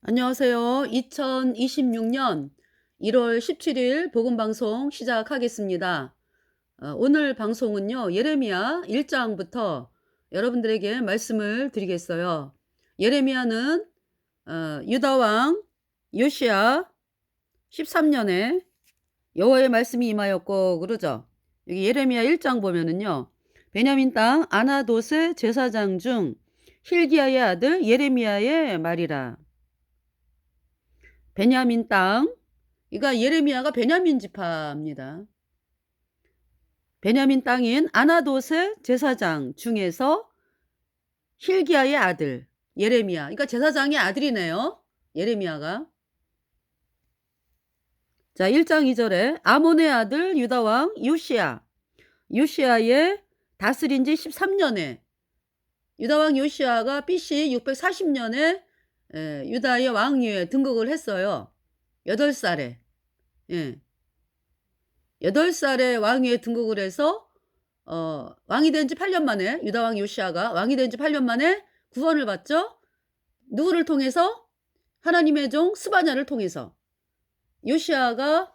안녕하세요. 2026년 1월 17일 복음방송 시작하겠습니다. 오늘 방송은요, 예레미야 1장부터 여러분들에게 말씀을 드리겠어요. 예레미야는 유다왕 요시야 13년에 여호와의 말씀이 임하였고 그러죠. 여기 예레미야 1장 보면은요, 베냐민 땅 아나돗의 제사장 중 힐기야의 아들 예레미야의 말이라. 베냐민 땅, 그러니까 예레미야가 베냐민 지파입니다. 베냐민 땅인 아나돗의 제사장 중에서 힐기야의 아들 예레미야, 그러니까 제사장의 아들이네요, 예레미야가. 자, 1장 2절에 아몬의 아들 유다왕 요시야의 다스린 지 13년에, 유다왕 요시야가 BC 640년에 유다의 왕위에 등극을 했어요. 8살에. 예. 8살에 왕위에 등극을 해서 왕이 된 지 8년 만에, 유다왕 요시야가 왕이 된 지 8년 만에 구원을 받죠. 누구를 통해서? 하나님의 종 스바냐를 통해서. 요시야가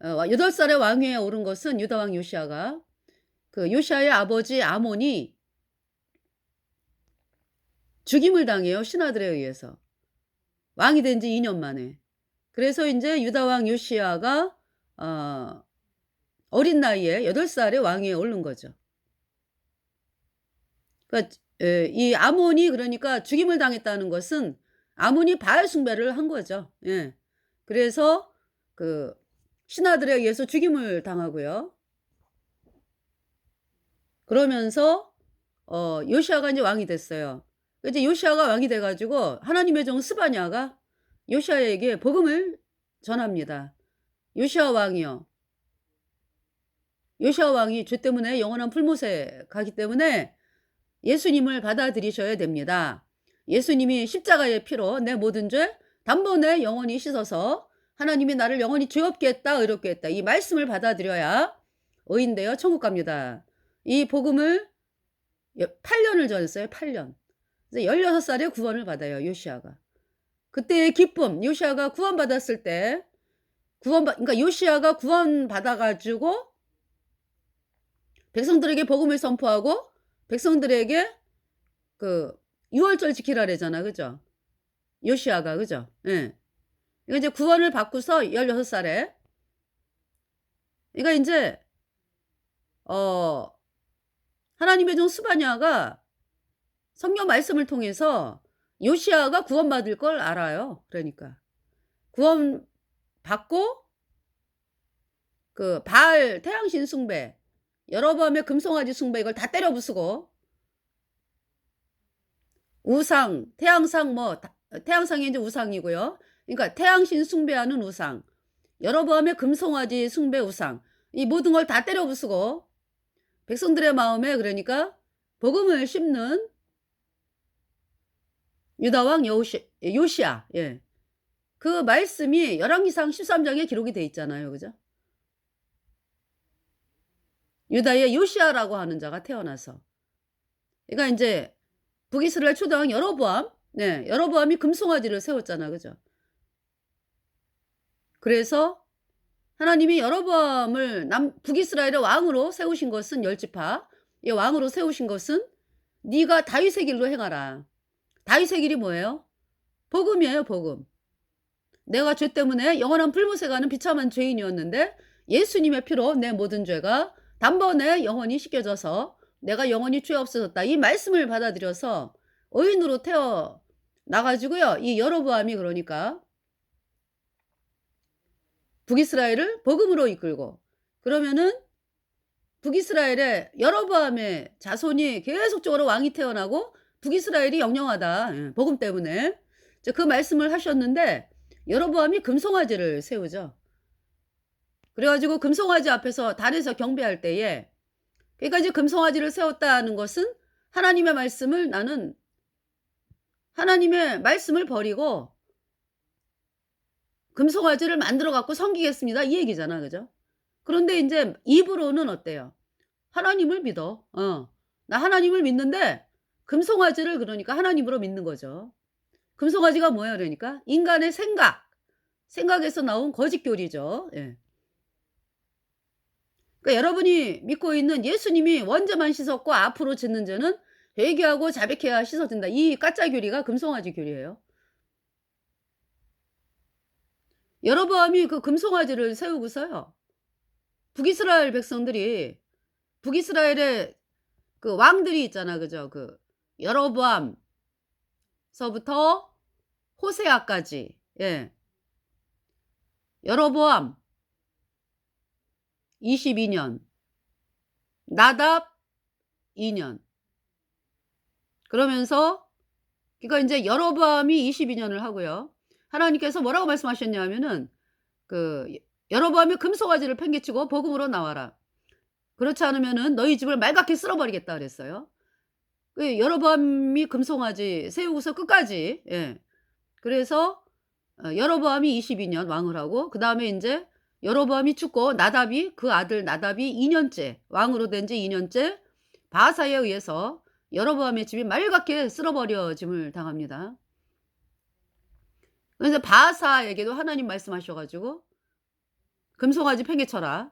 8살에 왕위에 오른 것은, 유다왕 요시야가 그 요시야의 아버지 아몬이 죽임을 당해요, 신하들에 의해서. 왕이 된 지 2년 만에. 그래서 이제 유다왕 요시야가 어린 나이에 8살에 왕위에 오른 거죠. 그러니까 이 아몬이, 그러니까 죽임을 당했다는 것은 아몬이 바알 숭배를 한 거죠. 예. 그래서 그 신하들에 의해서 죽임을 당하고요. 그러면서 요시야가 이제 왕이 됐어요. 이제 요시야가 왕이 돼 가지고 하나님의 종 스바냐가 요시야에게 복음을 전합니다. 요시야 왕이요, 요시야 왕이 죄 때문에 영원한 풀못에 가기 때문에 예수님을 받아들이셔야 됩니다. 예수님이 십자가의 피로 내 모든 죄 단번에 영원히 씻어서 하나님이 나를 영원히 죄 없게 했다, 의롭게 했다, 이 말씀을 받아들여야 의인되어 천국 갑니다. 이 복음을 8년을 전했어요. 8년. 그래서 16살에 구원을 받아요, 요시야가. 그때의 기쁨, 요시야가 구원받았을 때, 그러니까 요시야가 구원받아 가지고 백성들에게 복음을 선포하고 백성들에게 그 유월절 지키라 그러잖아, 그죠? 요시야가, 그죠? 예. 이거 이제 구원을 받고서 16살에, 그러니까 인제 어 하나님의 종 스바냐가 성경 말씀을 통해서 요시야가 구원받을 걸 알아요. 그러니까 구원받고 그 바알 태양신 숭배, 여로보암의 금송아지 숭배, 이걸 다 때려 부수고 우상, 태양상, 태양상이 이제 우상이고요. 그러니까 태양신 숭배하는 우상, 여로보암의 금송아지 숭배 우상, 이 모든 걸 다 때려 부수고 백성들의 마음에, 그러니까 복음을 심는 유다왕 요시야. 예. 그 말씀이 열왕기상 13장에 기록이 돼 있잖아요, 그죠? 유다의 요시야라고 하는 자가 태어나서, 그러니까 이제 북이스라엘 초대왕 여로보암, 네, 여로보암이 금송아지를 세웠잖아, 그죠? 그래서 하나님이 여로보암을 북이스라엘의 왕으로 세우신 것은, 열지파 이 왕으로 세우신 것은 네가 다윗의 길로 행하라. 다윗의 길이 뭐예요? 복음이에요, 복음. 내가 죄 때문에 영원한 불못에 가는 비참한 죄인이었는데 예수님의 피로 내 모든 죄가 단번에 영원히 씻겨져서 내가 영원히 죄 없어졌다, 이 말씀을 받아들여서 의인으로 태어나 가지고요, 이 여로보암이 그러니까 북이스라엘을 복음으로 이끌고, 그러면은 북이스라엘에 여로보암의 자손이 계속적으로 왕이 태어나고 북이스라엘이 영영하다, 예, 복음 때문에. 그 말씀을 하셨는데 여로보암이 금송아지를 세우죠. 그래 가지고 금송아지 앞에서 단에서 경배할 때에, 그러니까 이제 금송아지를 세웠다는 것은 하나님의 말씀을, 나는 하나님의 말씀을 버리고 금송아지를 만들어 갖고 섬기겠습니다, 이 얘기잖아, 그죠? 그런데 인제 입으로는 어때요? 하나님을 믿어. 나 하나님을 믿는데 금송아지를, 그러니까 하나님으로 믿는 거죠. 금송아지가 뭐예요 그러니까? 인간의 생각에서 나온 거짓 교리죠. 예. 그러니까 여러분이 믿고 있는 예수님이 먼저만 씻었고 앞으로 짓는 죄는 회개하고 자백해야 씻어진다. 이 가짜 교리가 금송아지 교리예요. 여로보암이 그 금송아지를 세우고서요. 북이스라엘 백성들이 북이스라엘의 그 왕들이 있잖아. 그죠? 그 여로보암서부터 호세아까지. 예. 여로보암 22년, 나답 2년. 그러면서 그러니까 인제 여로보암이 22년을 하고요. 하나님께서 뭐라고 말씀하셨냐면은 그 여로보암이 금송아지를 팽개치고 복음으로 나와라. 그렇지 않으면은 너희 집을 말갛게 쓸어 버리겠다 그랬어요. 그 여로보암이 금송아지 세우고서 끝까지 예. 그래서 여로보암이 22년 왕을 하고 그다음에 인제 여로보암이 죽고 나답이 그 아들 나답이 2년째 왕으로 된 지 2년째 바하사에 의해서 여로보암의 집이 말갛게 쓸어 버려짐을 당합니다. 그래서 바하사에게도 하나님 말씀하셔 가지고 "금송아지 팽개쳐라.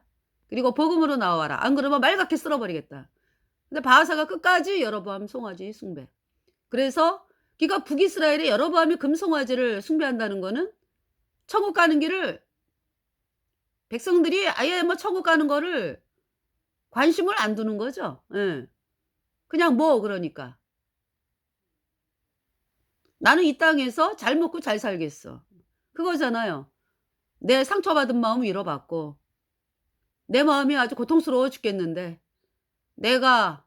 그리고 복음으로 나와라. 안 그러면 말갛게 쓸어 버리겠다." 근데 바하사가 끝까지 여로보암 송아지 숭배. 그래서 그러니까 북이스라엘에 여로보암이 금송아지를 숭배한다는 거는 천국 가는 길을 백성들이 아예 뭐 천국 가는 거를 관심을 안 두는 거죠. 예. 그냥 뭐 그러니까. '나는 이 땅에서 잘 먹고 잘 살겠어.' 그거잖아요. 내 상처받은 마음 위로받고 내 마음이 아주 고통스러워 죽겠는데 내가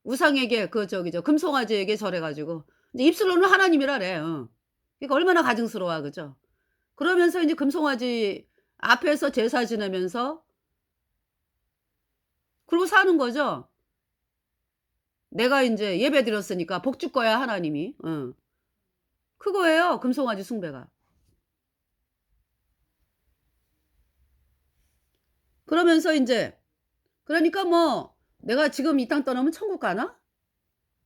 우상에게 그 저기 금송아지에게 절해 가지고 이제 입술로는 하나님이라래. 그러니까 얼마나 가증스러워 그죠? 그러면서 인제 금송아지 앞에서 제사 지내면서 그러고 사는 거죠. 내가 인제 예배 드렸으니까 복 줄 거야 하나님이. 그거예요 금송아지 숭배가. 그러면서 인제 그러니까 뭐 '내가 지금 이 땅 떠나면 천국 가나?'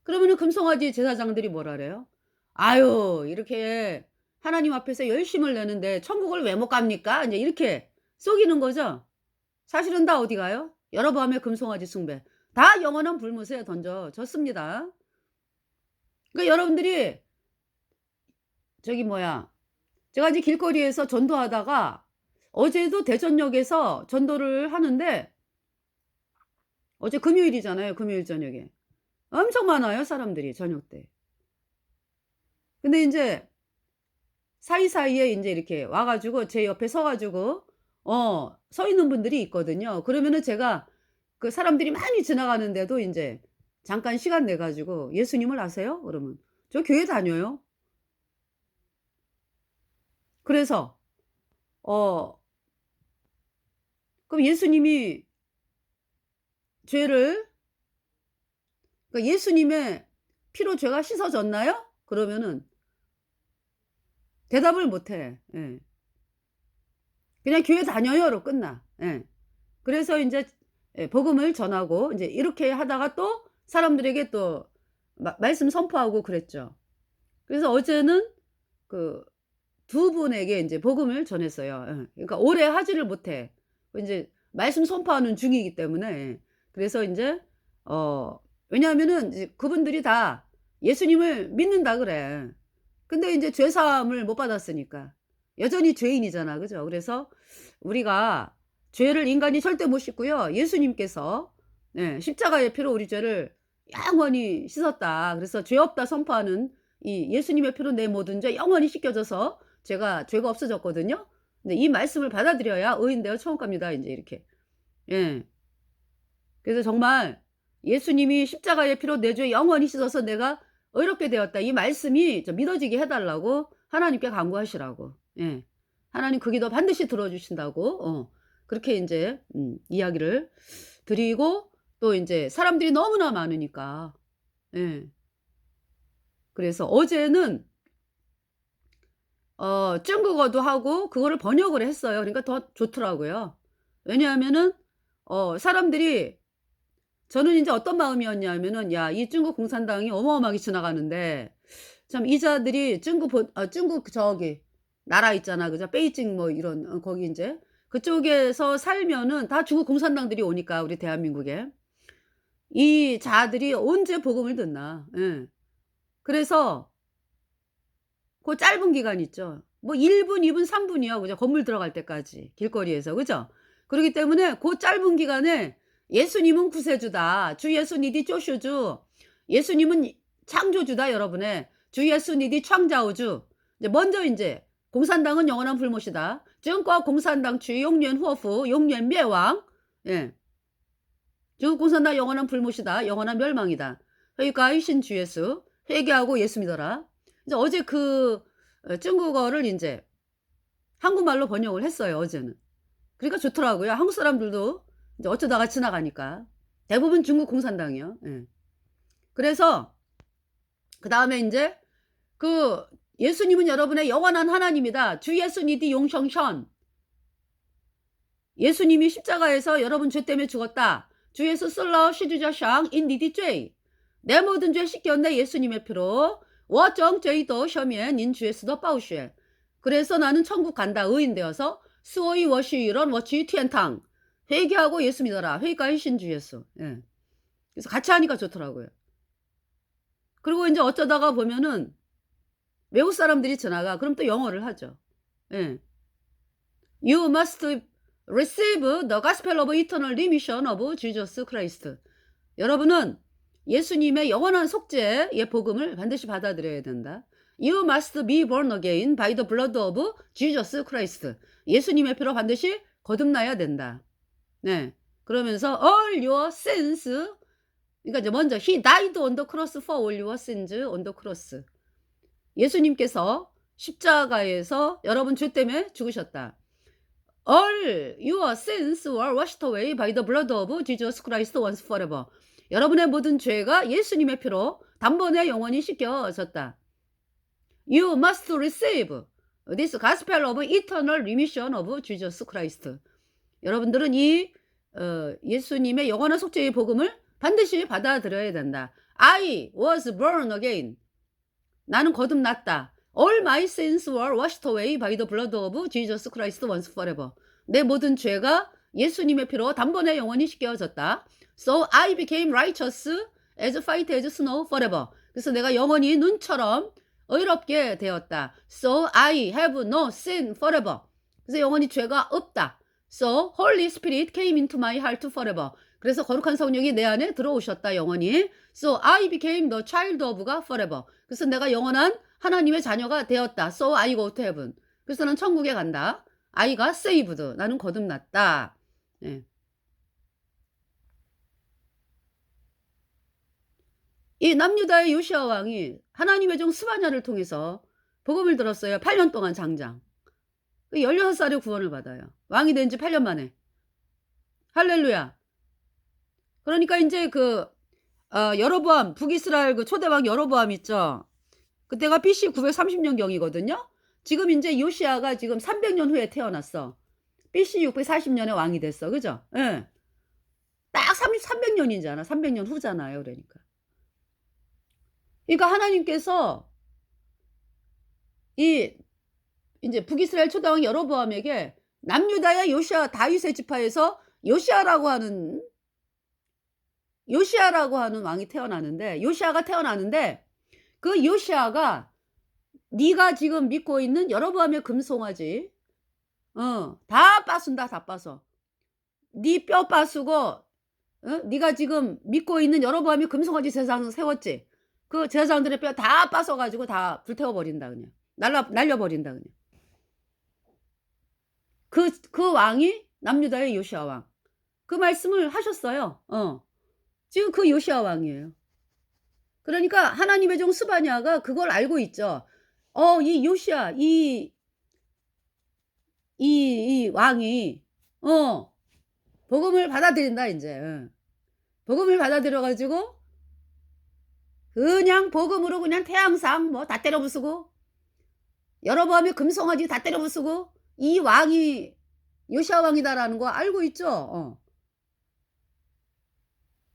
그러면은 금송아지 제사장들이 뭐라 그래요? "아유 이렇게 하나님 앞에서 열심을 내는데 천국을 왜 못 갑니까?" 인제 이렇게 속이는 거죠. 사실은 다 어디 가요? 여로보암의 금송아지 숭배. 다 영원한 불못에 던져졌습니다. 그러니까 여러분들이 저기 뭐야 제가 이제 길거리에서 전도하다가 어제도 대전역에서 전도를 하는데 어제 금요일이잖아요, 금요일 저녁에. 엄청 많아요, 사람들이 저녁 때. 근데 인제 사이사이에 인제 이렇게 와 가지고 제 옆에 서 가지고 서 있는 분들이 있거든요. 그러면은 제가 그 사람들이 많이 지나가는데도 인제 잠깐 시간 내 가지고 "예수님을 아세요?" 그러면 "저 교회 다녀요." 그래서 어 그럼 "예수님이 죄를 그러니까 예수님의 피로 죄가 씻어졌나요?" 그러면은 대답을 못 해. 예. 그냥 "교회 다녀요."로 끝나. 예. 그래서 인제 예 복음을 전하고 인제 이렇게 하다가 또 사람들에게 또 말씀 선포하고 그랬죠. 그래서 어제는 그 두 분에게 인제 복음을 전했어요. 예. 그러니까 오래 하지를 못해. 인제 말씀 선포하는 중이기 때문에. 예. 그래서 인제 왜냐하면은 이제 그분들이 다 "예수님을 믿는다." 그래. 근데 인제 죄 사함을 못 받았으니까. 여전히 죄인이잖아. 그죠? 그래서 우리가 죄를 인간이 절대 못 씻고요. 예수님께서 예 십자가의 피로 우리 죄를 영원히 씻었다. 그래서 죄 없다 선포하는 이 예수님의 피로 내 모든 죄 영원히 씻겨져서 죄가 없어졌거든요. 근데 이 말씀을 받아들여야 의인 되어 천국 갑니다. 인제 이렇게. 예. 그래서 정말 예수님이 십자가의 피로 내 죄 영원히 씻어서 내가 의롭게 되었다. 이 말씀이 좀 믿어지게 해 달라고 하나님께 간구하시라고. 예. 하나님 그 기도 반드시 들어 주신다고 그렇게 인제 이야기를 드리고 또 인제 사람들이 너무나 많으니까 예. 그래서 어제는 중국어도 하고 그거를 번역을 했어요. 그러니까 더 좋더라고요. 왜냐하면은 사람들이 저는 인제 어떤 마음이었냐면은 '야 이 중국 공산당이 어마어마하게 지나가는데 참 이자들이 중국 저기 나라 있잖아. 그죠? 베이징 뭐 이런 거기 인제 그쪽에서 살면은 다 중국 공산당들이 오니까 우리 대한민국에. 이 자들이 언제 복음을 듣나. 예. 그래서 고 짧은 기간 있죠. 뭐 1 분, 2 분, 3 분이요. 그죠? 건물 들어갈 때까지 길거리에서. 그죠? 그러기 때문에 고 짧은 기간에 예수님은 구세주다. 주 예수님이 쪼슈주. 예수님은 창조주다 여러분의. 주 예수님이 창자오주. 이제 먼저 인제 공산당은 영원한 불못이다. 中国 공산당 주 용년 후어후 용년 멸망. 예. 중국 공산당 영원한 불못이다. 영원한 멸망이다. 회의가의 신주 예수. 회개하고 예수 믿어라. 이제 어제 중국어를 인제 한국말로 번역을 했어요, 어제는. 그러니까 좋더라고요. 한국 사람들도 이제 어쩌다가 지나가니까. 대부분 중국 공산당이요. 예. 그래서 그다음에 인제 예수님은 여러분의 영원한 하나님이다. 주 예수님이 용성션. 예수님이 십자가에서 여러분 죄 때문에 죽었다. 주 예수 쓸러 시주자상 인디디 죄. 내 모든 죄 씻겼네 예수님의 피로. 我정죄도赦免닌 주 예수도 바우쉐. 그래서 나는 천국 간다. 의인 되어서 수오이 워시 이런 워치 티엔탕. 회개하고 예수 믿어라. 회개가 신주 예수. 예. 그래서 같이 하니까 좋더라고요. 그리고 인제 어쩌다가 보면은 외국 사람들이 지나가. 그럼 또 영어를 하죠. 예. You must receive the gospel of eternal remission of Jesus Christ. 여러분은 예수님의 영원한 속죄의 복음을 반드시 받아들여야 된다. You must be born again by the blood of Jesus Christ. 예수님의 피로 반드시 거듭나야 된다. 네. 그러면서 all your sins. 그러니까 이제 먼저 He died on the cross for all your sins on the cross. 예수님께서 십자가에서 여러분 죄 때문에 죽으셨다. All your sins were washed away by the blood of Jesus Christ once forever. 여러분의 모든 죄가 예수님의 피로 단번에 영원히 씻겨졌다. You must receive this gospel of eternal remission of Jesus Christ. 여러분들은 예수님의 영원한 속죄의 복음을 반드시 받아들여야 된다. I was born again. 나는 거듭났다. All my sins were washed away by the blood of Jesus Christ once forever. 내 모든 죄가 예수님의 피로 단번에 영원히 씻겨졌다. So I became righteous as white as snow forever. 그래서 내가 영원히 눈처럼 의롭게 되었다. So I have no sin forever. 그래서 영원히 죄가 없다. So Holy Spirit came into my heart forever. 그래서 거룩한 성령이 내 안에 들어오셨다. 영원히. So I became the child of God forever. 그래서 내가 영원한 하나님의 자녀가 되었다. So I go to heaven. 그래서 나는 천국에 간다. I got saved. 나는 거듭났다. 네. 이 남유다의 요시야 왕이 하나님의 종 스바냐를 통해서 복음을 들었어요. 8년 동안 장장. 16살에 구원을 받아요. 왕이 된 지 8년 만에. 할렐루야. 그러니까 이제 여로보암, 북이스라엘 초대왕 여로보암 있죠. 그때가 BC 930년경이거든요. 지금 이제 요시야가 지금 300년 후에 태어났어. BC 640년에 왕이 됐어. 그죠? 예. 딱 300년이잖아. 300년 후잖아요. 그러니까. 그러니까 하나님께서 이제 북이스라엘 초대왕 여로보암에게 남유다의 요시야 다윗의 지파에서 요시야라고 하는 왕이 태어나는데 요시야가 태어나는데 그 요시야가 네가 지금 믿고 있는 여로보암의 금송아지 다 빠순다. 다 빠서. 네 뼈 빠수고 네가 지금 믿고 있는 여로보암이 금송아지 제사장 세웠지. 그 제사장들의 뼈 다 빠서 가지고 다 불태워 버린다 그냥. 날려 버린다 그냥. 그 왕이 남유다의 요시야 왕. 그 말씀을 하셨어요. 지금 그 요시야 왕이에요. 그러니까 하나님의 종 스바냐가 그걸 알고 있죠. 이 요시야 이 왕이 복음을 받아들인다 이제. 복음을 받아들여 가지고 그냥 복음으로 그냥 태양상 뭐 다 때려 부수고 여로보암이 금송아지 다 때려 부수고 이 왕이 요시야 왕이다라는 거 알고 있죠.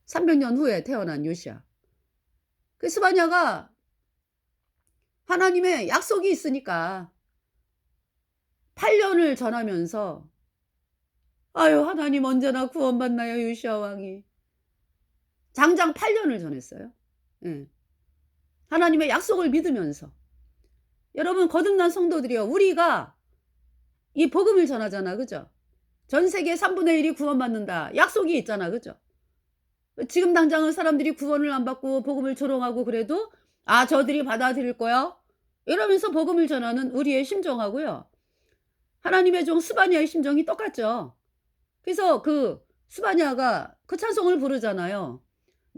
300년 후에 태어난 요시야. 그 스바냐가 하나님의 약속이 있으니까 8년을 전하면서 아유 하나님 언제나 구원받나요 요시야 왕이. 장장 8년을 전했어요. 예. 하나님의 약속을 믿으면서. 여러분 거듭난 성도들이요. 우리가 이 복음을 전하잖아. 그죠? 전 세계 3분의 1이 구원받는다. 약속이 있잖아. 그죠? 지금 당장은 사람들이 구원을 안 받고 복음을 조롱하고 그래도 아 저들이 받아들일 거야. 이러면서 복음을 전하는 우리의 심정하고요. 하나님의 종 스바냐의 심정이 똑같죠. 그래서 그 스바냐가 그 찬송을 부르잖아요.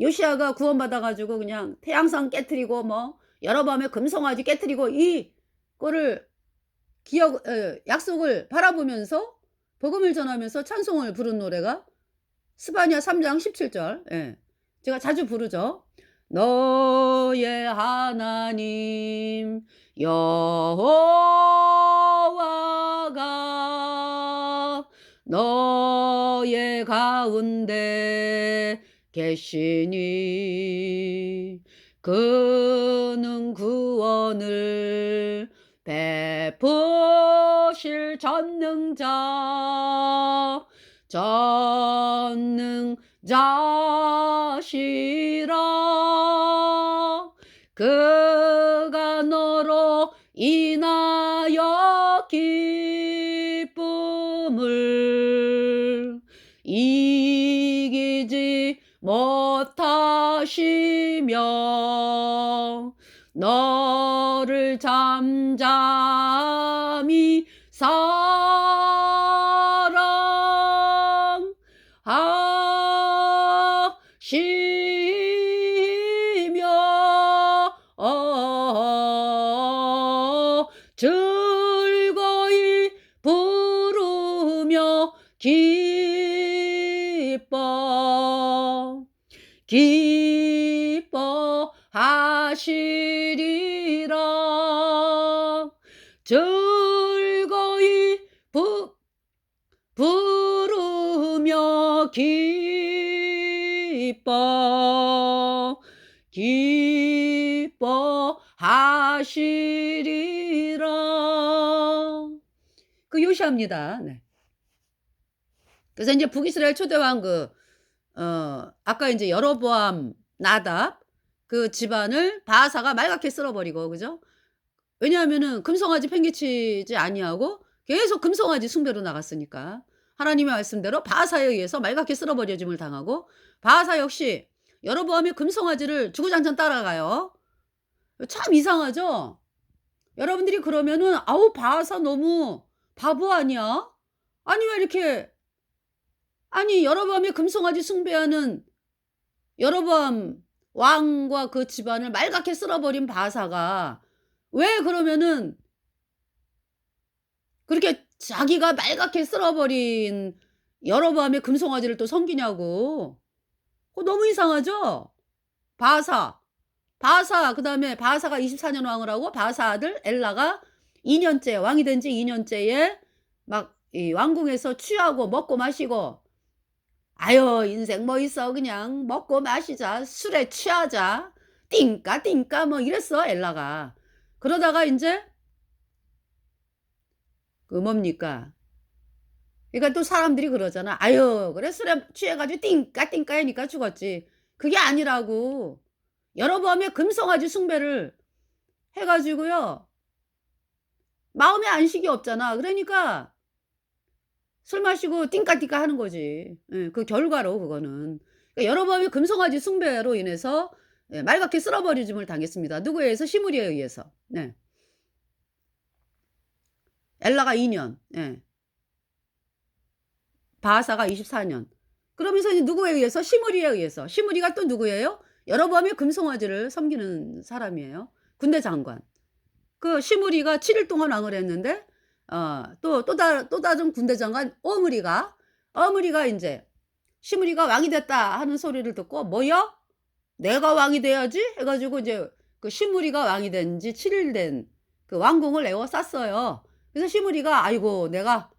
요시야가 구원받아 가지고 그냥 태양성 깨트리고 뭐 여러 밤에 금송아지 깨트리고 이거를 약속을 바라보면서 복음을 전하면서 찬송을 부른 노래가 스바냐 3장 17절. 예. 제가 자주 부르죠. 너의 하나님 여호와가 너의 가운데 계시니 그는 구원을 베푸실 전능자시라. 그가 너로 인하여 기쁨을 이기지 못하시며 너를 잠잠히 사랑하시며 즐거이 부르며 기뻐하시리라. 즐거이 부르며 기뻐하시리라. 그 요시야입니다. 네. 그래서 이제 북이스라엘 초대왕 아까 이제 여로보암 나답 그 집안을 바하사가 말갛게 쓸어버리고 그죠? 왜냐하면은 금송아지 팽개치지 아니하고 계속 금송아지 숭배로 나갔으니까 하나님의 말씀대로 바하사에 의해서 말갛게 쓸어버려짐을 당하고 바하사 역시 여로보암의 금송아지를 주구장창 따라가요. 참 이상하죠? 여러분들이 그러면은 아우 바하사 너무 바보 아니야? 아니 왜 이렇게 아니 여로보암의 금송아지 숭배하는 여로보암 왕과 그 집안을 말갛게 쓸어버린 바하사가 왜 그러면은 그렇게 자기가 말갛게 쓸어버린 여로보암의 금송아지를 또 섬기냐고. 그거 너무 이상하죠? 바하사 그다음에 바하사가 24년 왕을 하고 바하사 아들 엘라가 2년째 왕이 된 지 2년째에 막 이 왕궁에서 취하고 먹고 마시고 아유 인생 뭐 있어 그냥 먹고 마시자 술에 취하자 띵까 뭐 이랬어 엘라가. 그러다가 인제 그 뭡니까 그러니까 또 사람들이 그러잖아. 아유 그래 술에 취해 가지고 띵까 하니까 죽었지. 그게 아니라고. 여로보암의 금송아지 숭배를 해 가지고요. 마음에 안식이 없잖아. 그러니까 술 마시고 띵까 하는 거지. 예 그 결과로 그거는. 그러니까 여로보암의 금송아지 숭배로 인해서 예 말갛게 쓸어버리짐을 당했습니다. 누구에 의해서? 시므리에 의해서. 네. 엘라가 2년. 예. 바하사가 24년. 그러면서 이제 누구에 의해서? 시므리에 의해서. 시므리가 또 누구예요? 여로보암의 금송아지를 섬기는 사람이에요. 군대 장관. 그 시므리가 7일 동안 왕을 했는데 또 다른 군대 장관 어므리가 인제 시므리가 왕이 됐다 하는 소리를 듣고 "뭐야? 내가 왕이 돼야지." 해 가지고 이제 그 시므리가 왕이 된 지 7일 된 그 왕궁을 에워쌌어요. 그래서 시므리가 '아이고 내가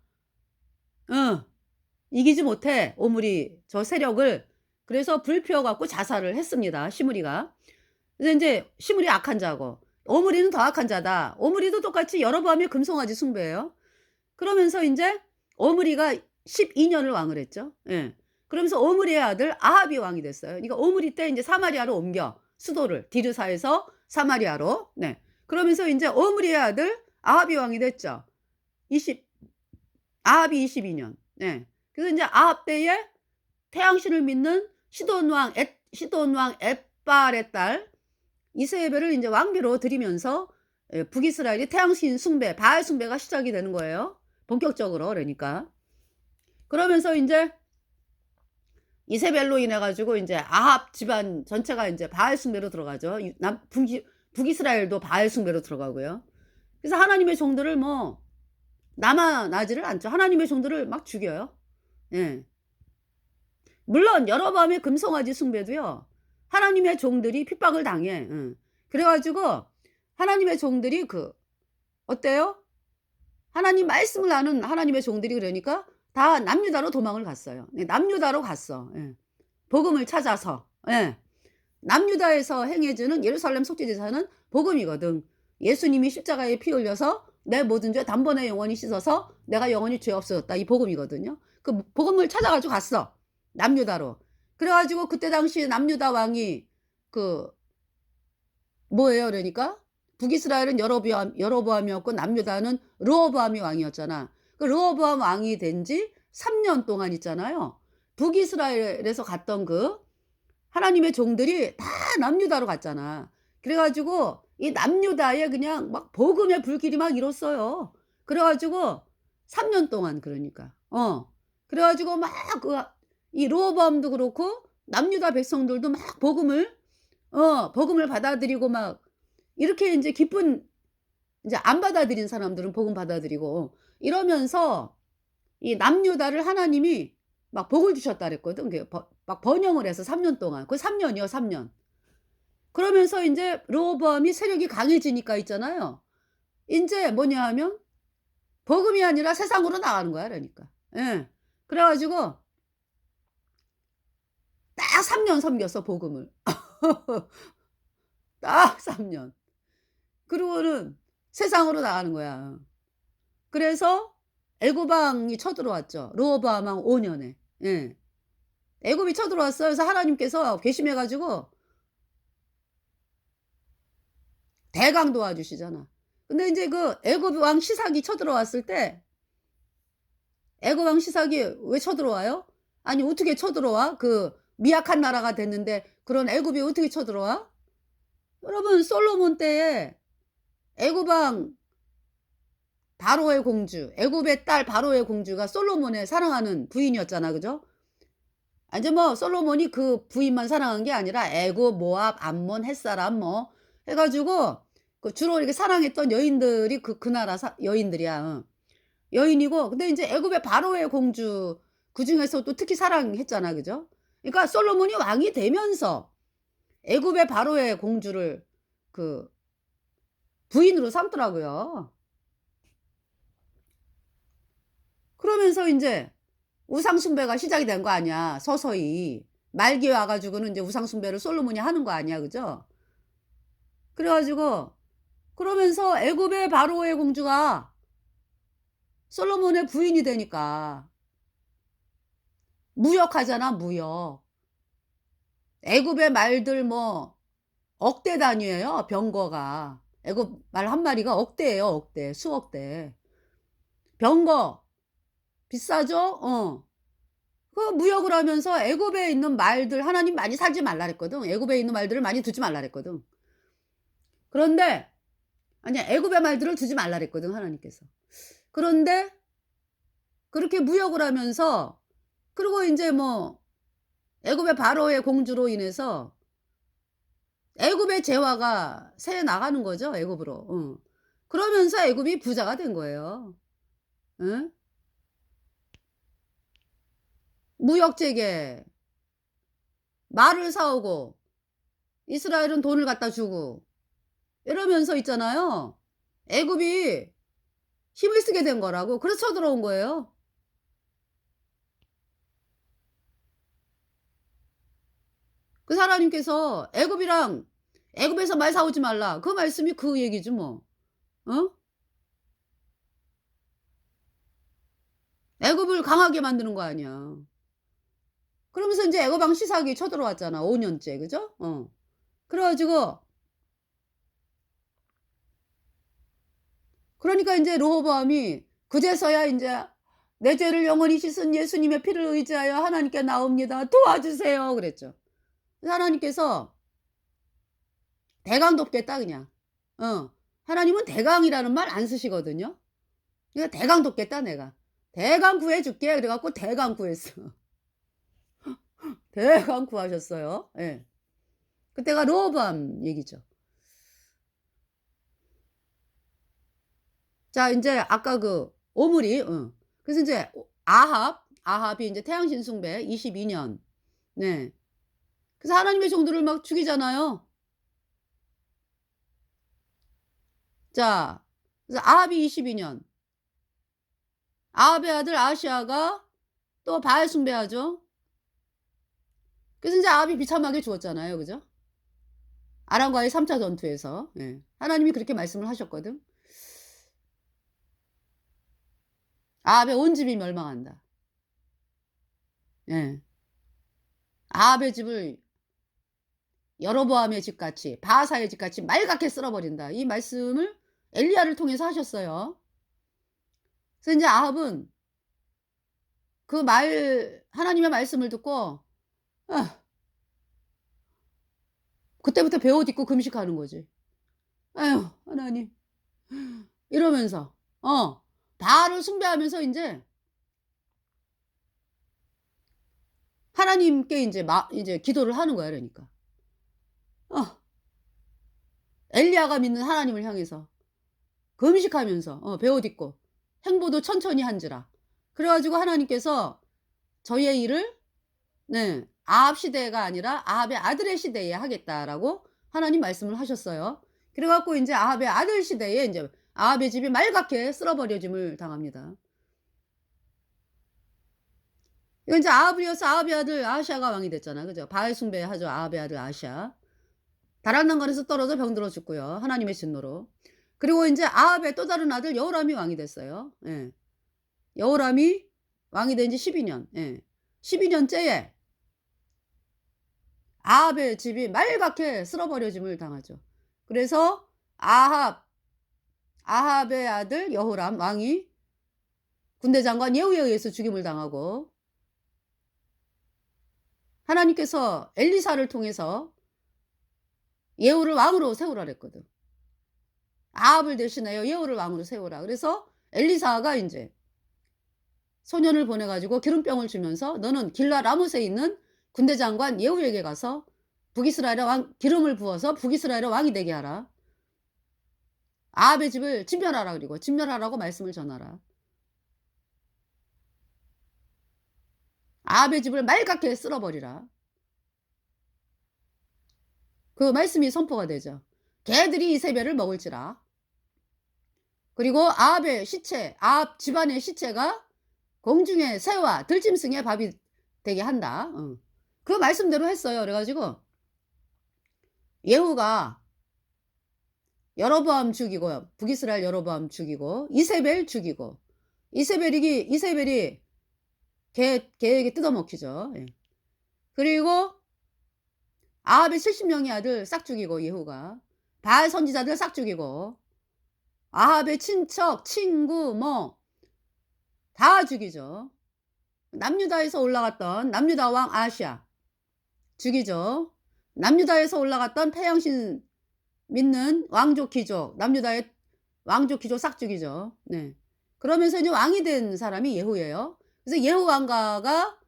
이기지 못해 오므리 저 세력을.' 그래서 불 피워 갖고 자살을 했습니다 시므리가. 그래서 인제 시므리 악한 자고 오므리는 더 악한 자다. 오므리도 똑같이 여로보암의 금송아지 숭배예요. 그러면서 인제 오므리가 12년을 왕을 했죠. 예. 그러면서 오므리의 아들 아합이 왕이 됐어요. 그러니까 오므리 때 인제 사마리아로 옮겨 수도를 디르사에서 사마리아로. 네. 그러면서 인제 오므리의 아들 아합이 왕이 됐죠. 20 아합이 22년. 네. 그래서 인제 아합 때에 태양신을 믿는 시돈 왕 엣발의 딸 이세벨을 인제 왕비로 들이면서 예 북이스라엘이 태양신 숭배 바알 숭배가 시작이 되는 거예요, 본격적으로. 그러니까. 그러면서 인제 이세벨로 인해 가지고 인제 아합 집안 전체가 인제 바알 숭배로 들어가죠. 이 남 북이스라엘도 바알 숭배로 들어가고요. 그래서 하나님의 종들을 뭐 남아나지를 않죠. 하나님의 종들을 막 죽여요. 예. 물론 여로보암의 금송아지 숭배도요. 하나님의 종들이 핍박을 당해. 그래 가지고 하나님의 종들이 어때요? 하나님 말씀을 아는 하나님의 종들이 그러니까 다 남유다로 도망을 갔어요. 네, 남유다로 갔어. 예. 복음을 찾아서. 예. 남유다에서 행해지는 예루살렘 속죄제사는 복음이거든. 예수님이 십자가에 피 흘려서 내 모든 죄 단번에 영원히 씻어서 내가 영원히 죄 없어졌다. 이 복음이거든요. 그 복음을 찾아 가지고 갔어. 남유다로. 그래 가지고 그때 당시 남유다 왕이 뭐예요 그러니까? 북이스라엘은 여로보암이었고 남유다는 르호보암이 왕이었잖아. 그 르호보암 왕이 된 지 3년 동안 있잖아요. 북이스라엘에서 갔던 하나님의 종들이 다 남유다로 갔잖아. 그래 가지고 이 남유다에 그냥 막 복음의 불길이 막 일었어요. 그래 가지고 3년 동안 그러니까. 그래 가지고 막 이 르호보암도 그렇고 남유다 백성들도 막 복음을 받아들이고 막 이렇게 인제 기쁜 인제 안 받아들인 사람들은 복음 받아들이고 이러면서 이 남유다를 하나님이 막 복을 주셨다 그랬거든. 막 번영을 해서 3년 동안. 3 년이요, 3 년. 그러면서 인제 르호보암이 세력이 강해지니까 있잖아요. 인제 뭐냐 하면 복음이 아니라 세상으로 나가는 거야 그러니까. 예. 그래 가지고 딱 3년 섬겼어 복음을. 딱 3 년. 그러고는 세상으로 나가는 거야. 그래서 애굽 왕이 쳐들어왔죠. 르호보암 왕 5 년에. 예. 애굽이 쳐들어왔어요. 그래서 하나님께서 괘씸해 가지고 대강 도와주시잖아. 근데 인제 애굽 왕 시삭이 쳐들어왔을 때 애굽 왕 시삭이 왜 쳐들어와요? 아니 어떻게 쳐들어와? 미약한 나라가 됐는데 그런 애굽이 어떻게 쳐들어와? 여러분 솔로몬 때에 애굽 왕 바로의 공주, 애굽의 딸 바로의 공주가 솔로몬의 사랑하는 부인이었잖아. 그죠? 이제 뭐 솔로몬이 그 부인만 사랑한 게 아니라 애굽, 모압, 암몬, 햇사람 뭐 해 가지고 주로 이렇게 사랑했던 여인들이 그 나라 여인들이야. 여인이고 근데 인제 애굽의 바로의 공주 그중에서 또 특히 사랑했잖아. 그죠? 그러니까 솔로몬이 왕이 되면서 애굽의 바로의 공주를 그 부인으로 삼더라고요. 그러면서 인제 우상 숭배가 시작이 된 거 아니야 서서히. 말기에 와 가지고는 인제 우상 숭배를 솔로몬이 하는 거 아니야. 그죠? 그래 가지고 그러면서 애굽의 바로의 공주가 솔로몬의 부인이 되니까 무역하잖아 무역. 애굽의 말들 뭐 억대 단위예요 병거가. 애굽 말 한 마리가 억대예요 억대. 수억 대. 병거 비싸죠? 무역을 하면서 애굽에 있는 말들 하나님 많이 살지 말라 그랬거든. 애굽에 있는 말들을 많이 두지 말라 그랬거든. 그런데 아니야 애굽의 말들을 두지 말라 그랬거든 하나님께서. 그런데 그렇게 무역을 하면서 그리고 인제 뭐 애굽의 바로의 공주로 인해서 애굽의 재화가 새 나가는 거죠 애굽으로. 그러면서 애굽이 부자가 된 거예요. 응? 무역 재개 말을 사오고 이스라엘은 돈을 갖다 주고 이러면서 있잖아요. 애굽이 힘을 쓰게 된 거라고. 그래서 쳐들어온 거예요. 하나님께서 애굽에서 말 사오지 말라. 그 말씀이 그 얘기지 뭐. 어? 애굽을 강하게 만드는 거 아니야. 그러면서 인제 애굽 왕 시삭이 쳐들어왔잖아 5 년째. 그죠? 그래 가지고 그러니까 인제 르호보암이 그제서야 인제 "내 죄를 영원히 씻은 예수님의 피를 의지하여 하나님께 나옵니다. 도와주세요." 그랬죠. 그래서 하나님께서 대강 돕겠다 그냥. 어. 하나님은 대강이라는 말 안 쓰시거든요. 그러니까 "대강 돕겠다 내가. 대강 구해 줄게." 그래 갖고 대강 구했어. 대강 구하셨어요. 예. 그때가 르호보암 얘기죠. 자 인제 아까 그 오므리 그래서 인제 아합이 인제 태양신 숭배 22 년. 네. 그래서 하나님의 종들을 막 죽이잖아요. 자 그래서 아합이 22 년. 아합의 아들 아하시야가 또 바알 숭배하죠. 그래서 인제 아합이 비참하게 죽었잖아요. 그죠? 아람과의 3차 전투에서. 예. 하나님이 그렇게 말씀을 하셨거든. "아합의 온 집이 멸망한다." 예. "아합의 집을 여로보암의 집같이 바하사의 집같이 말갛게 쓸어 버린다." 이 말씀을 엘리야를 통해서 하셨어요. 그래서 인제 아합은 그 말 하나님의 말씀을 듣고 아 그때부터 베옷 입고 금식하는 거지. "아유 하나님." 이러면서 바알을 숭배하면서 인제 하나님께 인제 기도를 하는 거야 그러니까. 어 엘리야가 믿는 하나님을 향해서 금식하면서 베옷 입고 행보도 천천히 한지라. 그래 가지고 하나님께서 "저희의 일을" 네 "아합 시대가 아니라 아합의 아들의 시대에 하겠다."라고 하나님 말씀을 하셨어요. 그래 갖고 인제 아합의 아들 시대에 인제 아합의 집이 말갛게 쓸어 버려짐을 당합니다. 이건 인제 아합이어서 아합의 아들 아하시야가 왕이 됐잖아. 그죠? 바알 숭배하죠 아합의 아들 아하시야. 다락난간에서 떨어져 병들어 죽고요 하나님의 진노로. 그리고 인제 아합의 또 다른 아들 여호람이 왕이 됐어요. 예. 여호람이 왕이 된 지 12 년. 예. 12 년째에 아합의 집이 말갛게 쓸어 버려짐을 당하죠. 그래서 아합의 아들 여호람 왕이 군대 장관 예후에 의해서 죽임을 당하고 하나님께서 엘리사를 통해서 예후를 왕으로 세우라 그랬거든. 아합을 대신하여 예후를 왕으로 세우라. 그래서 엘리사가 인제 소년을 보내 가지고 기름병을 주면서 "너는 길라 라못에 있는 군대 장관 예후에게 가서 북이스라엘의 왕 기름을 부어서 북이스라엘의 왕이 되게 하라. 아합의 집을 진멸하라." 그리고 "진멸하라고 말씀을 전하라. 아합의 집을 말갛게 쓸어 버리라." 그 말씀이 선포가 되죠. "개들이 이세벨을 먹을지라." 그리고 아합 집안의 시체가 공중의 새와 들짐승의 밥이 되게 한다. 그 말씀대로 했어요. 그래 가지고 예후가 여로보암 죽이고 북이스라엘 여로보암 죽이고 이세벨 죽이고 이세벨이 걔에게 뜯어먹히죠. 예. 그리고 아합의 70 명의 아들 싹 죽이고 예후가 바알 선지자들 싹 죽이고 아합의 친척, 친구 뭐 다 죽이죠. 남유다에서 올라갔던 남유다 왕 아하시야 죽이죠. 남유다에서 올라갔던 태양신 믿는 왕족 귀족 남유다의 왕족 귀족 싹 죽이죠. 네. 그러면서 이제 왕이 된 사람이 예후예요. 그래서 예후 왕가가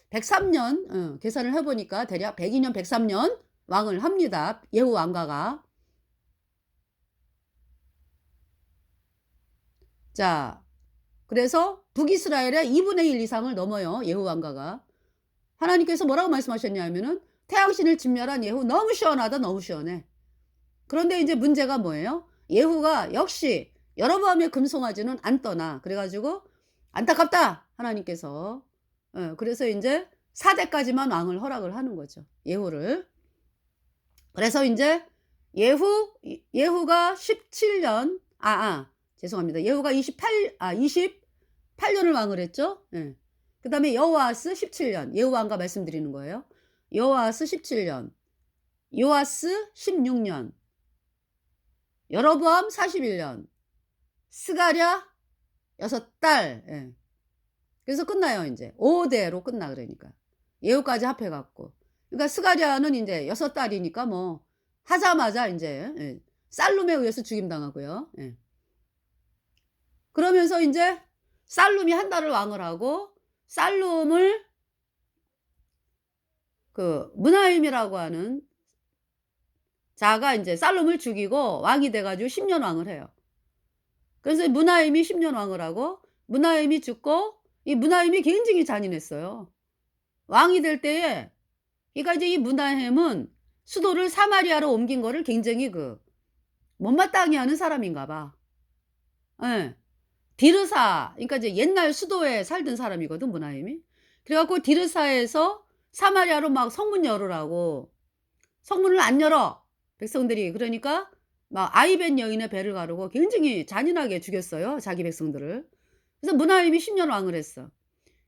103 년 계산을 해 보니까 대략 102 년 103년 왕을 합니다. 예후 왕가가. 자 그래서 북이스라엘의 2 분의 1 이상을 넘어요 예후 왕가가. 하나님께서 뭐라고 말씀하셨냐면은 "태양신을 진멸한 예후 너무 시원하다. 너무 시원해." 그런데 인제 문제가 뭐예요? 예후가 역시 여로보암의 금송아지는 안 떠나. 그래 가지고 "안타깝다." 하나님께서. 그래서 인제 4 대까지만 왕을 허락을 하는 거죠 예후를. 그래서 인제 예후가 17년, 죄송합니다. 예후가 28년을 왕을 했죠. 예. 그 다음에 여호아스 17년, 예후 왕가 말씀드리는 거예요. 여호아스 17년, 요아스 16년, 여로보암 41년, 스가랴 6달. 예. 그래서 끝나요. 이제 5대로 끝나. 그러니까 예후까지 합해갖고, 그러니까 스가랴는 이제 6달이니까 뭐 하자마자 이제 살룸에 의해서 죽임당하고요. 예. 그러면서 이제 살룸이 한 달을 왕을 하고, 살룸을 그 므나임이라고 하는 자가 이제 살룸을 죽이고 왕이 돼가지고 10년 왕을 해요. 그래서 므나임이 10년 왕을 하고, 므나임이 죽고, 이 므나임이 굉장히 잔인했어요. 왕이 될 때에, 그러니까 이제 이 므나임은 수도를 사마리아로 옮긴 거를 굉장히 못마땅해 하는 사람인가 봐. 예. 디르사, 그러니까 이제 옛날 수도에 살던 사람이거든, 므나임이. 그래갖고 디르사에서 사마리아로 막 성문 열으라고, 성문을 안 열어, 백성들이. 그러니까 막 아이벤 여인의 배를 가르고 굉장히 잔인하게 죽였어요, 자기 백성들을. 그래서 므나임이 10년 왕을 했어.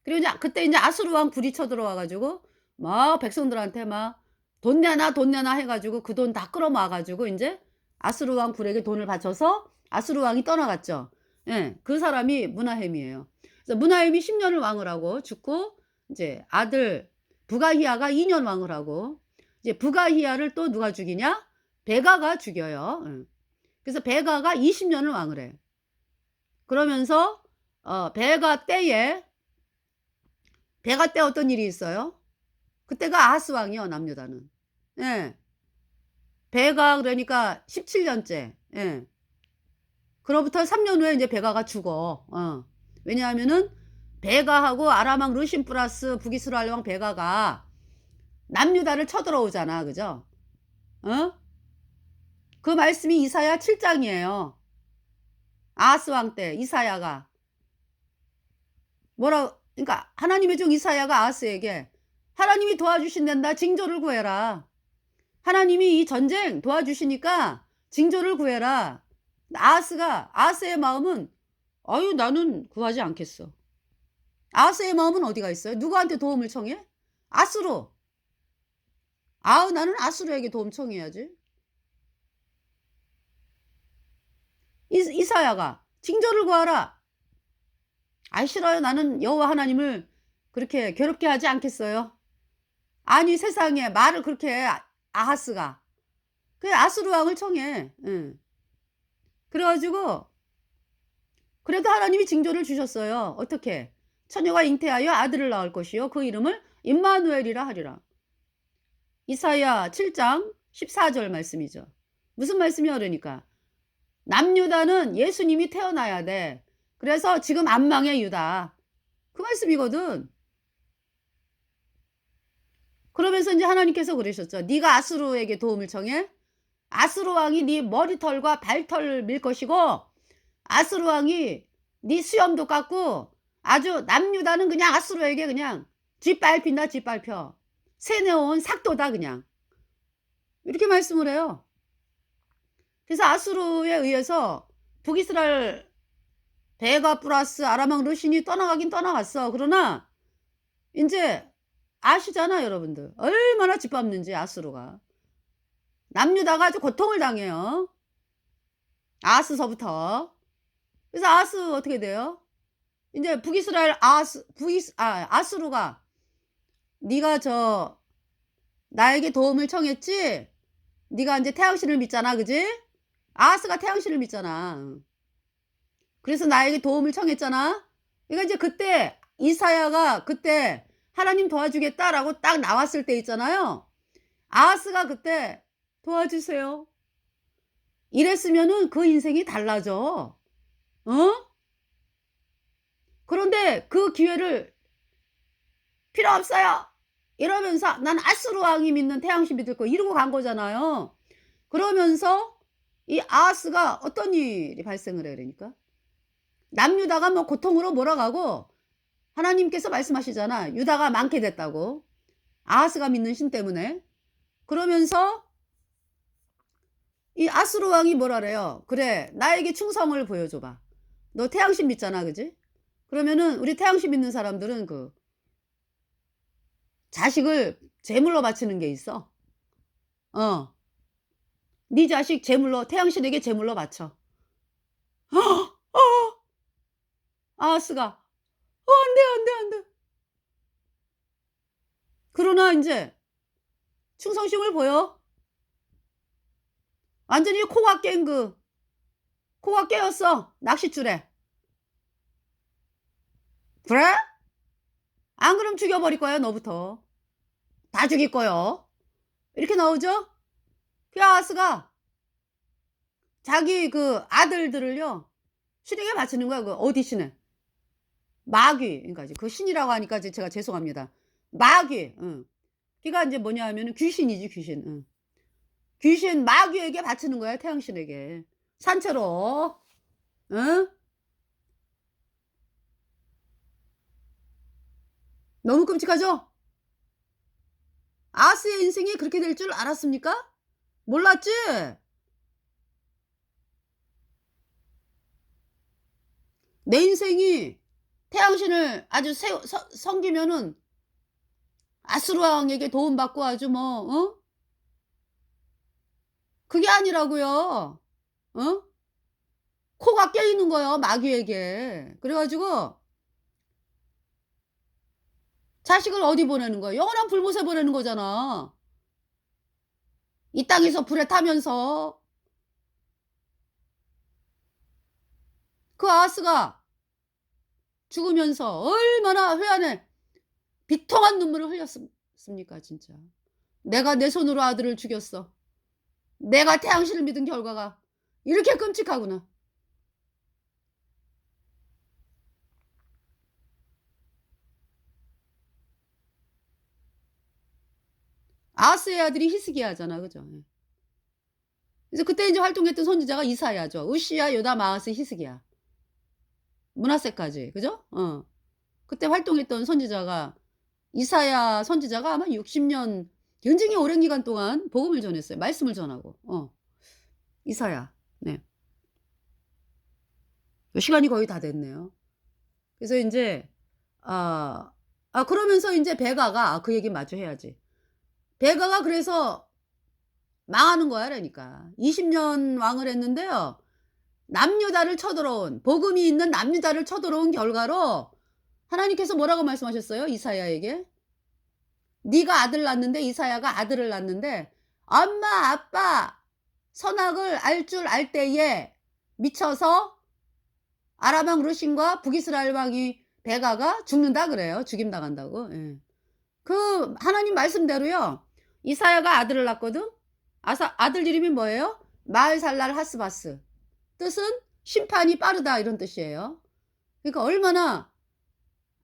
그리고 이제 그때 이제 아수르 왕 불이 쳐들어와가지고 막 백성들한테 막 돈 내놔 돈 내놔 해가지고 그 돈 다 끌어모아가지고 이제 아수르 왕 굴에게 돈을 바쳐서 아수르 왕이 떠나갔죠. 예, 그 사람이 므나헴이에요. 그래서 므나헴이 10년을 왕을 하고 죽고, 이제 아들 부가히야가 2년 왕을 하고, 이제 부가히야를 또 누가 죽이냐? 베가가 죽여요. 예. 그래서 베가가 20년을 왕을 해. 그러면서 베가 때 어떤 일이 있어요? 그때가 아하스 왕이요, 남유다는. 예. 베가 그러니까 17년째. 예. 그로부터 3년 후에 이제 베가가 죽어. 왜냐하면은 베가하고 아람왕 르신 플러스 북이스라엘 왕 베가가 남유다를 쳐들어오잖아. 그죠? 그 말씀이 이사야 7장이에요. 아하스 왕 때 이사야가 그러니까 하나님의 종 이사야가 아하스에게 하나님이 도와주신단다, 징조를 구해라. 하나님이 이 전쟁 도와주시니까 징조를 구해라. 아하스의 마음은 나는 구하지 않겠어. 아하스의 마음은 어디가 있어요? 누구한테 도움을 청해? 아수르. 나는 아수르에게 도움 청해야지. 이사야가 징조를 구하라. 싫어요. 나는 여호와 하나님을 그렇게 괴롭게 하지 않겠어요. 아니, 세상에 말을 그렇게 해. 아하스가 그 아수르 왕을 청해. 응. 그래가지고 그래도 하나님이 징조를 주셨어요. 어떻게? 처녀가 잉태하여 아들을 낳을 것이요 그 이름을 임마누엘이라 하리라. 이사야 7장 14절 말씀이죠. 무슨 말씀이야? 그러니까 남유다는 예수님이 태어나야 돼. 그래서 지금 안 망해 유다. 그 말씀이거든. 그러면서 이제 하나님께서 그러셨죠. 네가 아수르에게 도움을 청해. 아수르 왕이 네 머리털과 발털을 밀 것이고, 아수르 왕이 네 수염도 깎고, 아주 남유다는 그냥 아수르에게 그냥 짓밟힌다, 짓밟혀. 새내온 삭도다 그냥. 이렇게 말씀을 해요. 그래서 아수르에 의해서 북이스라엘 베가 플러스 아람왕 르신이 떠나가긴 떠나갔어. 그러나 이제 아시잖아, 여러분들. 얼마나 짓밟는지 아수르가. 남유다가 아주 고통을 당해요. 아하스서부터. 그래서 아하스 어떻게 돼요? 이제 북이스라엘 아수르가 네가 나에게 도움을 청했지? 네가 이제 태양신을 믿잖아, 그지? 아하스가 태양신을 믿잖아. 그래서 나에게 도움을 청했잖아. 그러니까 이제 그때 이사야가 그때 하나님 도와주겠다라고 딱 나왔을 때 있잖아요. 아하스가 그때 도와주세요. 이랬으면은 그 인생이 달라져. 그런데 그 기회를 필요 없어요. 이러면서 난 아수르 왕이 믿는 태양신 믿을 거 이러고 간 거잖아요. 그러면서 이 아하스가 어떤 일이 발생을 해. 그러니까 남유다가 뭐 고통으로 몰아가고, 하나님께서 말씀하시잖아. 유다가 많게 됐다고. 아하스가 믿는 신 때문에. 그러면서 이 아수르 왕이 뭐라래요? 그래, 나에게 충성을 보여줘봐. 너 태양신 믿잖아, 그지? 그러면은 우리 태양신 믿는 사람들은 그 자식을 제물로 바치는 게 있어. 어, 네 자식 제물로 태양신에게 제물로 바쳐. 어, 아스가 안돼 안돼 안돼. 그러나 이제 충성심을 보여. 완전히 코가 깨었어. 낚싯줄에. 그래? 안 그럼 죽여버릴 거야, 너부터. 다 죽일 거요. 이렇게 나오죠? 그 아스가 자기 그 아들들을요, 신에게 바치는 거야. 그 어디 신에? 마귀. 그러니까 그 신이라고 하니까 제가 죄송합니다. 마귀. 응. 걔가 이제 뭐냐 하면은 귀신이지, 귀신. 응. 귀신 마귀에게 바치는 거야, 태양신에게. 산채로. 응? 너무 끔찍하죠? 아스의 인생이 그렇게 될 줄 알았습니까? 몰랐지? 내 인생이 태양신을 아주 섬기면은 아수르 왕에게 도움받고 아주 뭐, 어? 그게 아니라고요. 어? 코가 껴있는 거예요, 마귀에게. 그래가지고 자식을 어디 보내는 거야? 영원한 불못에 보내는 거잖아. 이 땅에서 불에 타면서. 그 아스가 죽으면서 얼마나 회한에 비통한 눈물을 흘렸습니까, 진짜. 내가 내 손으로 아들을 죽였어. 내가 태양신을 믿은 결과가 이렇게 끔찍하구나. 아스의 아들이 히스기야잖아, 그죠? 예. 그래서 그때 이제 활동했던 선지자가 이사야죠. 우시야, 요담, 아하스, 히스기야. 문하세까지, 그죠? 그때 활동했던 선지자가 이사야 선지자가 아마 60년 굉장히 오랜 기간 동안 복음을 전했어요. 말씀을 전하고. 이사야. 네. 시간이 거의 다 됐네요. 그래서 이제 그러면서 이제 베가가 그 얘기 마저 해야지. 베가가 그래서 망하는 거야, 그러니까. 20년 왕을 했는데요. 남유다를 쳐들어온 복음이 있는 남유다를 쳐들어온 결과로 하나님께서 뭐라고 말씀하셨어요? 이사야에게. 네가 아들 낳는데 이사야가 아들을 낳는데 엄마 아빠 선악을 알 줄 알 때에 미쳐서 아람 왕 르신과 북이스라엘 왕이 베가가 죽는다 그래요. 죽임 당한다고. 예. 그 하나님 말씀대로요. 이사야가 아들을 낳거든. 아들 이름이 뭐예요? 마을살랄 하스바스. 뜻은 심판이 빠르다 이런 뜻이에요. 그러니까 얼마나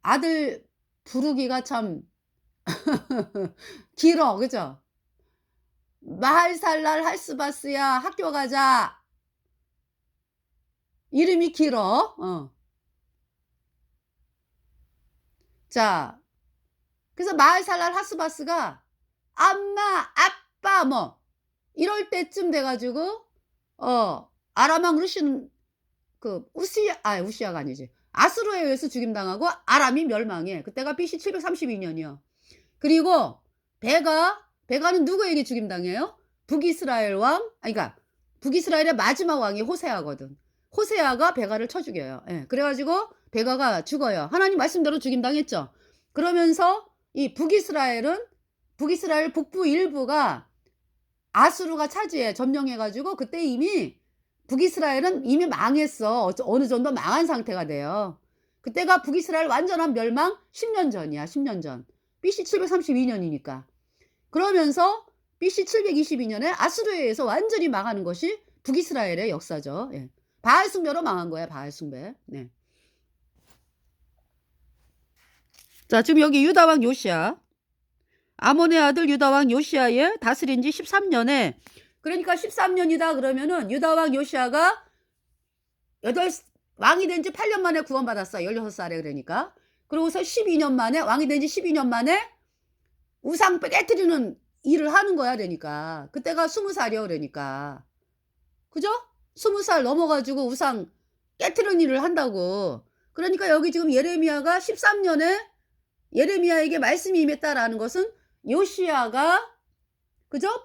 아들 부르기가 참 길어, 그죠? 마할살랄 할스바스야 학교 가자. 이름이 길어. 자, 그래서 마할살랄 하스바스가 엄마 아빠 뭐 이럴 때쯤 돼가지고 아람 왕 르신 그 우시야가 아니지. 아수르에 의해서 죽임당하고 아람이 멸망해. 그때가 BC 732년이요. 그리고 베가는 누구에게 죽임당해요? 북이스라엘 왕, 그러니까 북이스라엘의 마지막 왕이 호세아거든. 호세아가 베가를 쳐 죽여요. 예, 그래가지고 베가가 죽어요. 하나님 말씀대로 죽임당했죠. 그러면서 이 북이스라엘 북부 일부가 아수르가 차지해 점령해가지고 그때 이미 북이스라엘은 이미 망했어. 어느 정도 망한 상태가 돼요. 그때가 북이스라엘 완전한 멸망 10년 전이야. 10년 전. BC 732년이니까. 그러면서 BC 722년에 아수르에 의해서 완전히 망하는 것이 북이스라엘의 역사죠. 예. 바알 숭배로 망한 거야. 바알 숭배. 네. 자, 지금 여기 유다왕 요시야. 아몬의 아들 유다왕 요시야의 다스린 지 13년에 그러니까 13년이다 그러면은 유다왕 요시야가 왕이 된 지 8년 만에 구원받았어. 16살에 그러니까. 그러고서 12년 만에 왕이 된 지 12년 만에 우상 깨뜨리는 일을 하는 거야 그러니까. 그때가 20살이요 그러니까. 그죠? 20살 넘어가지고 우상 깨트리는 일을 한다고. 그러니까 여기 지금 예레미야가 13년에 예레미야에게 말씀이 임했다라는 것은 요시야가 그죠?